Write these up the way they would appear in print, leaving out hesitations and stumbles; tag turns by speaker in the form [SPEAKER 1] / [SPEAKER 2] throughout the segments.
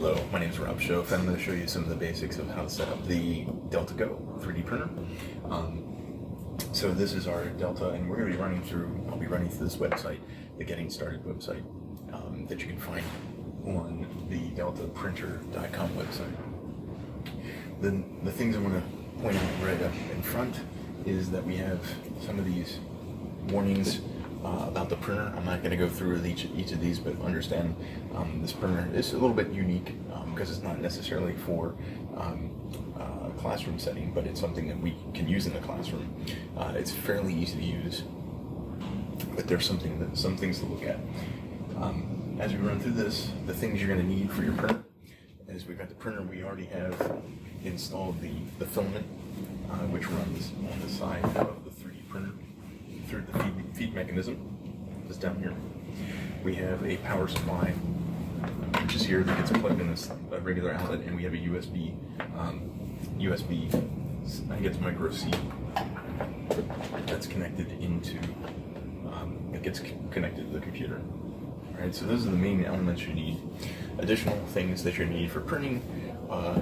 [SPEAKER 1] Hello, my name is Rob Schoaf, and I'm going to show you some of the basics of how to set up the Delta Go 3D printer. So this is our Delta, and we're going to be I'll be running through this website, the Getting Started website, that you can find on the Deltaprintr.com website. The things I want to point out right up in front is that we have some of these warnings about the printer. I'm not going to go through each of these, but understand this printer is a little bit unique because it's not necessarily for a classroom setting, but it's something that we can use in the classroom. It's fairly easy to use, but there's some things to look at. As we run through this, the things you're going to need for your printer is we've got the printer. We already have installed the filament, which runs on the side of the 3D printer through the feed mechanism, just down here. We have a power supply, which is here, that gets plugged in this regular outlet, and we have a USB, I think it's micro C, that's connected into, it gets connected to the computer. Alright, so those are the main elements you need. Additional things that you need for printing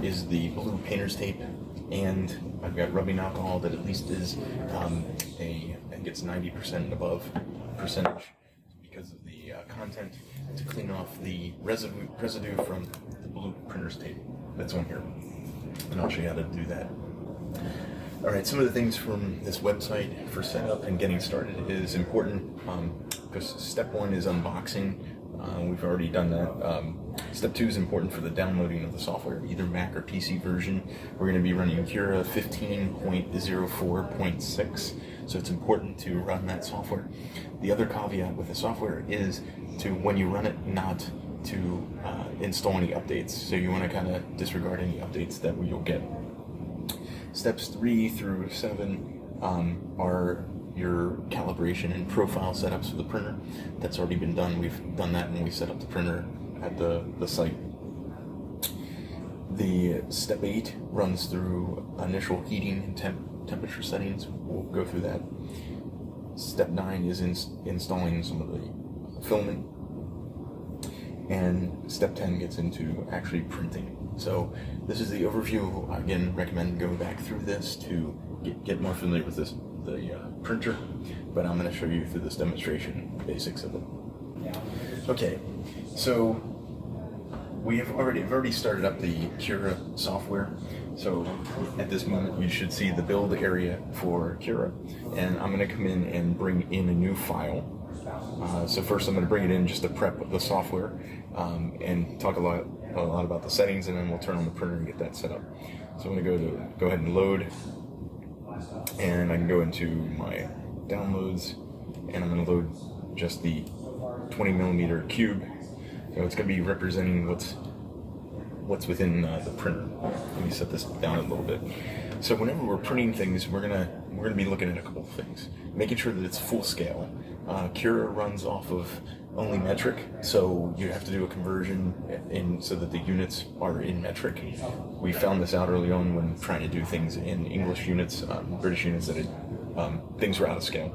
[SPEAKER 1] is the blue painter's tape, and I've got rubbing alcohol that at least is and gets 90% and above percentage because of the content, to clean off the residue from the blue printer's tape that's on here. And I'll show you how to do that. Alright, some of the things from this website for setup and getting started is important because step one is unboxing. We've already done that. Step 2 is important for the downloading of the software, either Mac or PC version. We're going to be running Cura 15.04.6, so it's important to run that software. The other caveat with the software is to, when you run it, not to install any updates. So you want to kind of disregard any updates that you'll get. Steps 3 through 7 are your calibration and profile setups for the printer. That's already been done. We've done that when we set up the printer at the site. The step 8 runs through initial heating and temperature settings. We'll go through that. Step 9 is installing some of the filament. And step 10 gets into actually printing. So this is the overview. Again, recommend going back through this to get more familiar with the printer, but I'm going to show you through this demonstration basics of it. Okay, so I've already started up the Cura software. So at this moment you should see the build area for Cura, and I'm going to come in and bring in a new file. So first I'm going to bring it in just to prep the software and talk a lot about the settings, and then we'll turn on the printer and get that set up. So I'm going to go ahead and load, and I can go into my downloads, and I'm going to load just the 20mm cube. So it's going to be representing what's within the printer. Let me set this down a little bit. So whenever we're printing things, we're gonna be looking at a couple of things, making sure that it's full scale. Cura runs off of only metric, so you have to do a conversion so that the units are in metric. We found this out early on when trying to do things in English units, British units, that things were out of scale.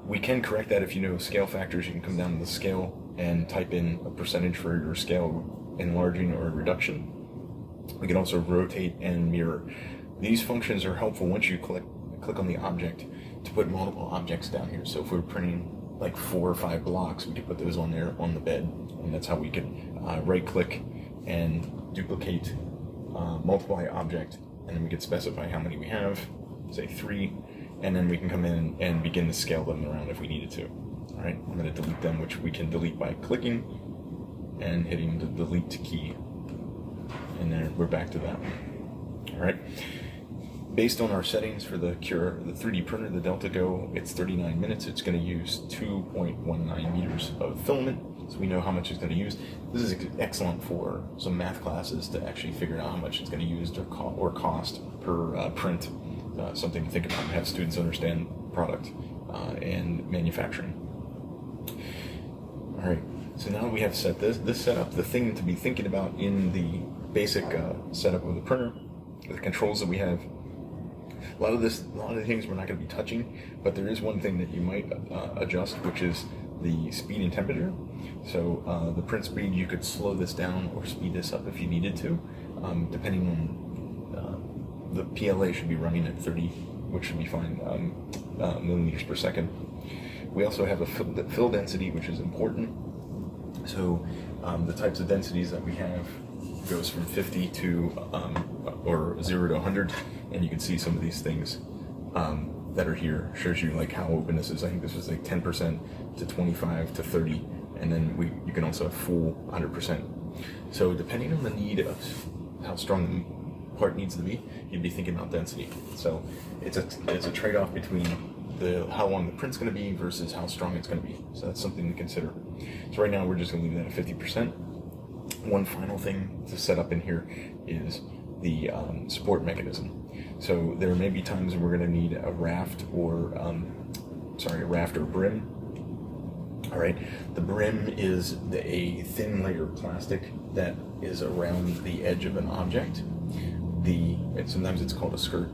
[SPEAKER 1] We can correct that if you know scale factors. You can come down to the scale and type in a percentage for your scale enlarging or reduction. We can also rotate and mirror. These functions are helpful once you click on the object to put multiple objects down here. So if we're printing like 4 or 5 blocks, we can put those on there on the bed, and that's how we can right click and duplicate, multiply object, and then we can specify how many we have, say 3, and then we can come in and begin to scale them around if we needed to. All right, I'm going to delete them, which we can delete by clicking and hitting the delete key, and then we're back to that. All right. Based on our settings for the Cura, the 3D printer, the Delta Go, it's 39 minutes. It's going to use 2.19 meters of filament, so we know how much it's going to use. This is excellent for some math classes to actually figure out how much it's going to use or cost per print. Something to think about and have students understand product and manufacturing. All right, so now we have set this setup. The thing to be thinking about in the basic setup of the printer, the controls that we have. A lot of the things we're not going to be touching, but there is one thing that you might adjust, which is the speed and temperature. So the print speed, you could slow this down or speed this up if you needed to, depending on the PLA should be running at 30, which should be fine, millimeters per second. We also have a fill density, which is important. So the types of densities that we have goes from 50 to or 0 to 100, and you can see some of these things that are here. Shows you like how open this is. I think this was like 10% to 25 to 30, and then you can also have full 100%. So depending on the need of how strong the part needs to be, you'd be thinking about density. So it's a trade-off between how long the print's going to be versus how strong it's going to be. So that's something to consider. So right now we're just going to leave that at 50%. One final thing to set up in here is the support mechanism. So there may be times we're going to need a raft or brim. All right, the brim is a thin layer of plastic that is around the edge of an object. Sometimes it's called a skirt.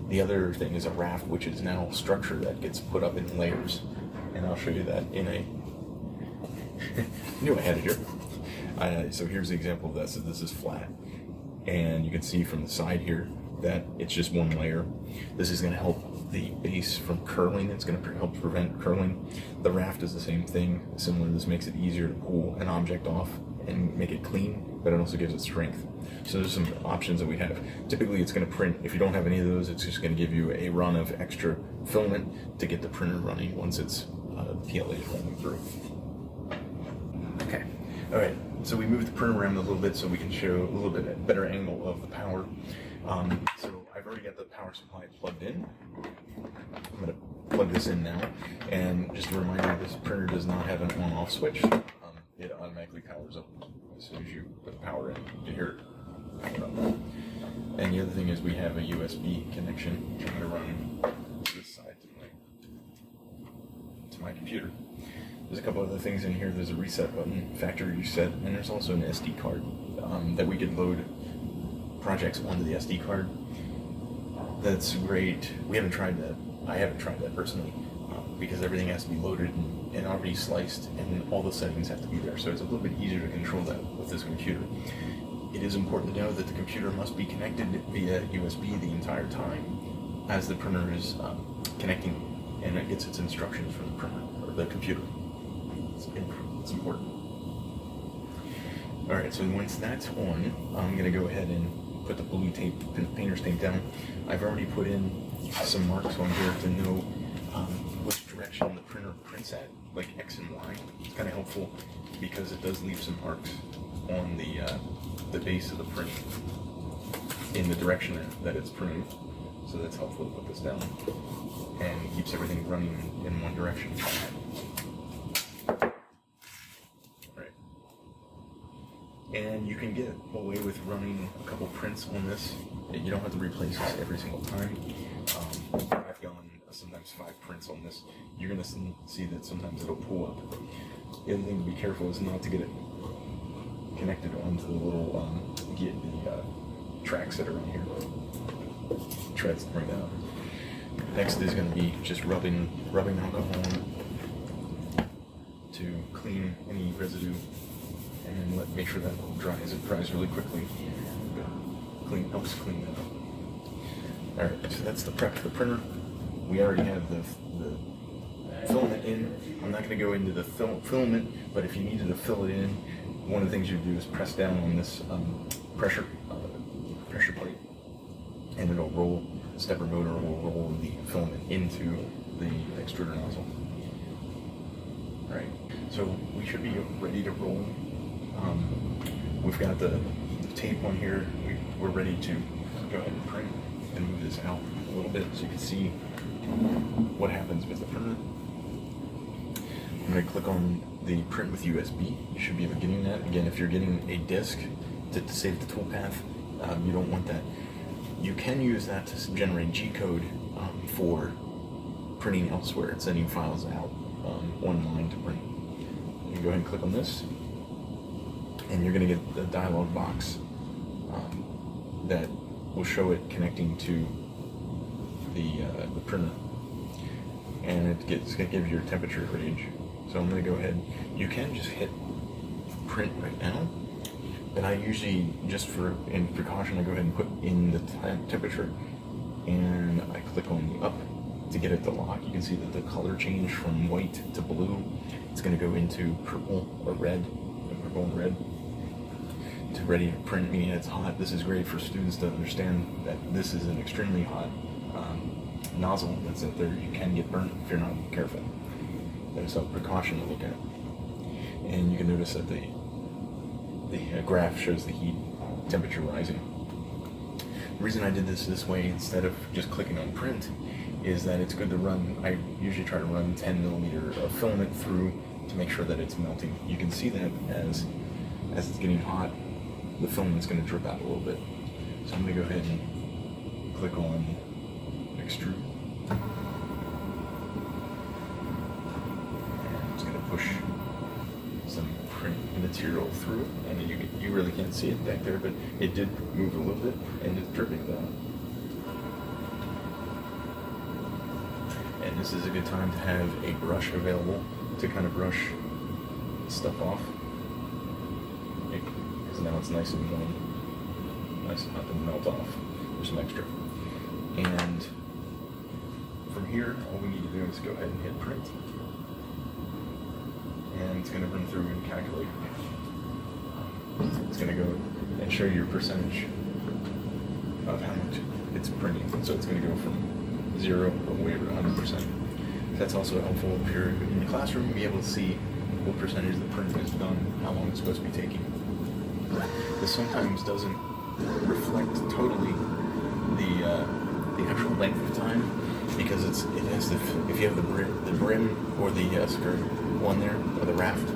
[SPEAKER 1] The other thing is a raft, which is now structure that gets put up in layers, and I'll show you that in a. Knew I had it here. So here's the example of this. So this is flat, and you can see from the side here that it's just one layer. This is going to help the base from curling. It's going to help prevent curling. The raft is the same thing, similar. This makes it easier to pull an object off and make it clean, but it also gives it strength. So there's some options that we have. Typically it's going to print. If you don't have any of those, it's just going to give you a run of extra filament to get the printer running once it's PLA is running through. Okay, all right, so we moved the printer around a little bit so we can show a little bit better angle of the power. So I've already got the power supply plugged in. I'm going to plug this in now, and just a reminder, this printer does not have an on-off switch. It automatically powers up as soon as you put the power in. You hear it power up. And the other thing is we have a USB connection, which I'm going to run this side to my computer. There's a couple other things in here. There's a reset button, factory reset, and there's also an SD card that we could load projects onto the SD card. That's great. We haven't tried that. I haven't tried that personally because everything has to be loaded and already sliced, and all the settings have to be there. So it's a little bit easier to control that with this computer. It is important to know that the computer must be connected via USB the entire time as the printer is connecting, and it gets its instructions from the printer or the computer. It's important. All right, so once that's on, I'm going to go ahead and put the blue tape, painter's tape down. I've already put in some marks on here to know which direction the printer prints at, like X and Y. It's kind of helpful because it does leave some marks on the base of the print in the direction that it's printing. So that's helpful to put this down, and it keeps everything running in one direction. And you can get away with running a couple prints on this. You don't have to replace this every single time. I've gone sometimes 5 prints on this. You're going to see that sometimes it'll pull up. The other thing to be careful is not to get it connected onto the little tracks that are on here. Treads to bring that up. Next is going to be just rubbing alcohol on to clean any residue, and make sure that dries. It dries really quickly. Helps clean that up. All right, so that's the prep for the printer. We already have the filament in. I'm not going to go into the filament, but if you needed to fill it in, one of the things you do is press down on this pressure plate, and it'll roll. The stepper motor will roll the filament into the extruder nozzle. All right, so we should be ready to roll. We've got the tape on here. We're ready to go ahead and print and move this out a little bit so you can see what happens with the printer. I'm going to click on the print with USB. You should be getting that. Again, if you're getting a disk to save the toolpath, you don't want that. You can use that to generate G-code for printing elsewhere and sending files out online to print. You can go ahead and click on this, and you're going to get the dialog box that will show it connecting to the printer. and it's going to give your temperature range. So I'm going to go ahead. You can just hit print right now, but I usually, just in precaution, I go ahead and put in the temperature, and I click on the up to get it to lock. You can see that the color changed from white to blue. It's going to go into purple or red, purple and red, to ready to print, meaning it's hot. This is great for students to understand that this is an extremely hot nozzle that's out there. You can get burnt if you're not careful. There's some precaution to look at. And you can notice that the graph shows the heat temperature rising. The reason I did this way instead of just clicking on print is that it's good to run. I usually try to run 10 millimeter of filament through to make sure that it's melting. You can see that as it's getting hot, the filament's going to drip out a little bit. So I'm going to go ahead and click on extrude. And it's going to push some print material through, and you really can't see it back there, but it did move a little bit, and it's dripping down. And this is a good time to have a brush available to kind of brush stuff off, because now it's nice and warm, nice and hot to melt off. There's some extra. And from here, all we need to do is go ahead and hit print, and it's going to run through and calculate. It's going to go and show you your percentage of how much it's printing. So it's going to go from 0 all the way to 100%. That's also helpful if you're in the classroom to be able to see what percentage of the print is done, how long it's supposed to be taking. This sometimes doesn't reflect totally the actual length of time, because it has to, if you have the brim or the skirt one there, or the raft,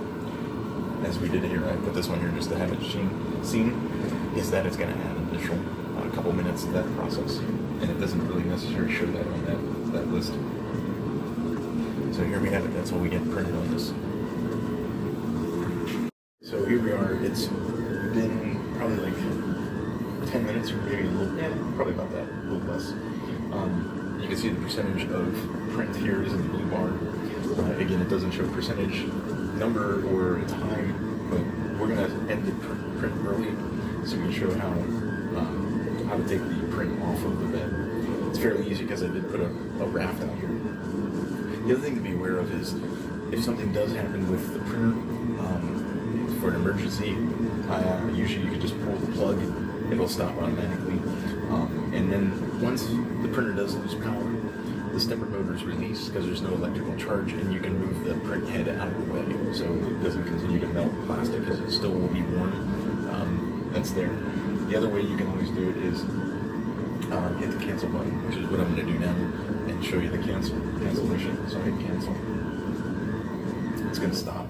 [SPEAKER 1] as we did here, I put this one here just to have it seen, is that it's going to add an additional couple minutes to that process, and it doesn't really necessarily show that on that list. So here we have it. That's what we get printed on this. So here we are. It's been probably like 10 minutes, or maybe a little, probably about that, a little less. You can see the percentage of print here is in the blue bar. Again, it doesn't show percentage number or time, but we're going to end the print early, so we can show how to take the print off of the bed. It's fairly easy because I did put a raft out here. The other thing to be aware of is if something does happen with the printer, for an emergency, usually you can just pull the plug, it'll stop automatically. And then once the printer does lose power, the stepper motor is released because there's no electrical charge, and you can move the print head out of the way so it doesn't continue to melt plastic, because it still will be warm. That's there. The other way you can always do it is hit the cancel button, which is what I'm going to do now, and show you the cancellation. So I hit cancel. It's going to stop,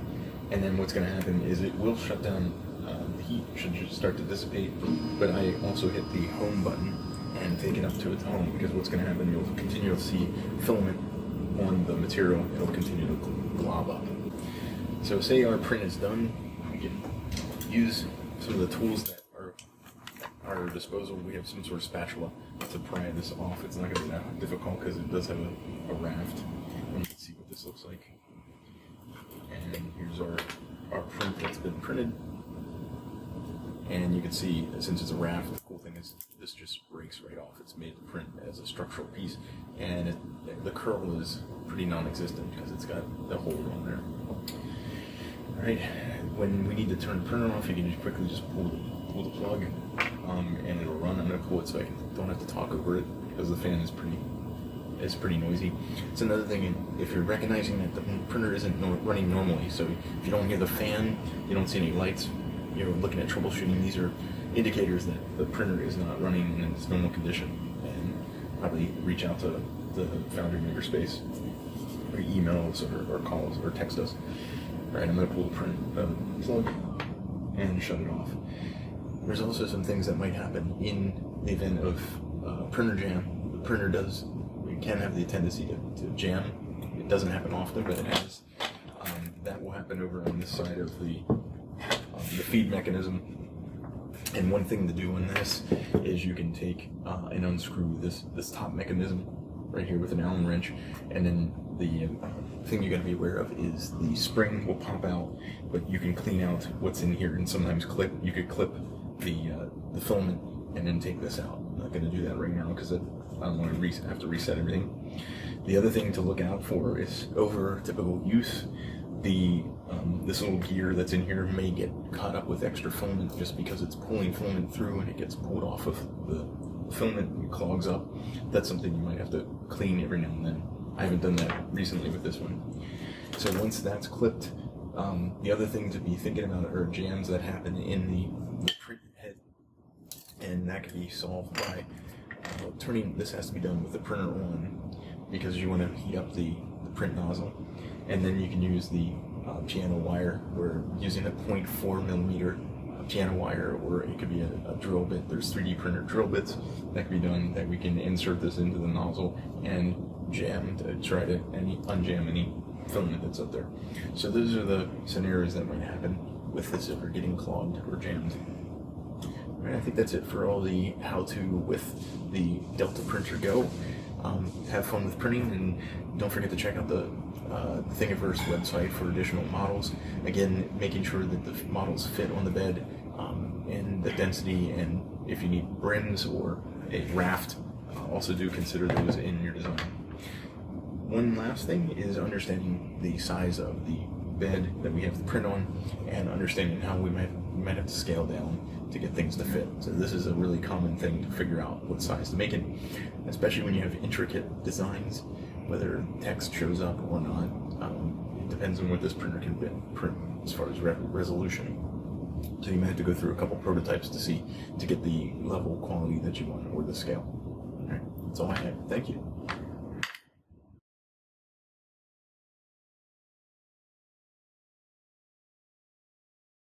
[SPEAKER 1] and then what's going to happen is it will shut down. The heat should just start to dissipate, but I also hit the home button and take it up to its home, because what's going to happen, you'll continue to see filament on the material. It'll continue to glob up. So say our print is done, we can use some of the tools that are at our disposal. We have some sort of spatula to pry this off. It's not going to be that difficult because it does have a raft, and you can see what this looks like. And here's our print that's been printed. And you can see, since it's a raft, the cool thing is this just breaks right off. It's made to print as a structural piece, and the curl is pretty non-existent because it's got the hole on there. All right, when we need to turn the printer off, you can just quickly pull the plug, and it'll run. I'm going to pull it so I don't have to talk over it, because the fan is pretty noisy. It's another thing, if you're recognizing that the printer isn't running normally, so if you don't hear the fan, you don't see any lights, you're looking at troubleshooting, these are indicators that the printer is not running in its normal condition, and probably reach out to the Foundry Makerspace, or email us, or call us, or text us. All right, I'm going to pull the print plug and shut it off. There's also some things that might happen in the event of printer jam. The printer can have the tendency to jam. It doesn't happen often, but it has. That will happen over on this side of the feed mechanism. And one thing to do on this is you can take and unscrew this top mechanism right here with an Allen wrench, and then The thing you got to be aware of is the spring will pop out, but you can clean out what's in here, and sometimes you could clip the filament and then take this out. I'm not going to do that right now because I don't want to have to reset everything. The other thing to look out for is over typical use, this little gear that's in here may get caught up with extra filament just because it's pulling filament through and it gets pulled off of the filament and clogs up. That's something you might have to clean every now and then. I haven't done that recently with this one. So once that's clipped, the other thing to be thinking about are jams that happen in the print head, and that can be solved by turning. This has to be done with the printer on, because you want to heat up the print nozzle, and then you can use the piano wire. We're using a 0.4 millimeter piano wire, or it could be a drill bit. There's 3D printer drill bits that can be done, that we can insert this into the nozzle and jam to try to unjam any filament that's up there. So those are the scenarios that might happen with this if we're getting clogged or jammed. All right, I think that's it for all the how-to with the Deltaprintr Go. Have fun with printing, and don't forget to check out the Thingiverse website for additional models. Again, making sure that the models fit on the bed, and the density, and if you need brims or a raft, also do consider those in your design. One last thing is understanding the size of the bed that we have to print on, and understanding how we might have to scale down to get things to fit. So this is a really common thing to figure out what size to make it, especially when you have intricate designs, whether text shows up or not. It depends on what this printer can print as far as resolution. So you might have to go through a couple prototypes to get the level of quality that you want, or the scale. All right, that's all I have. Thank you.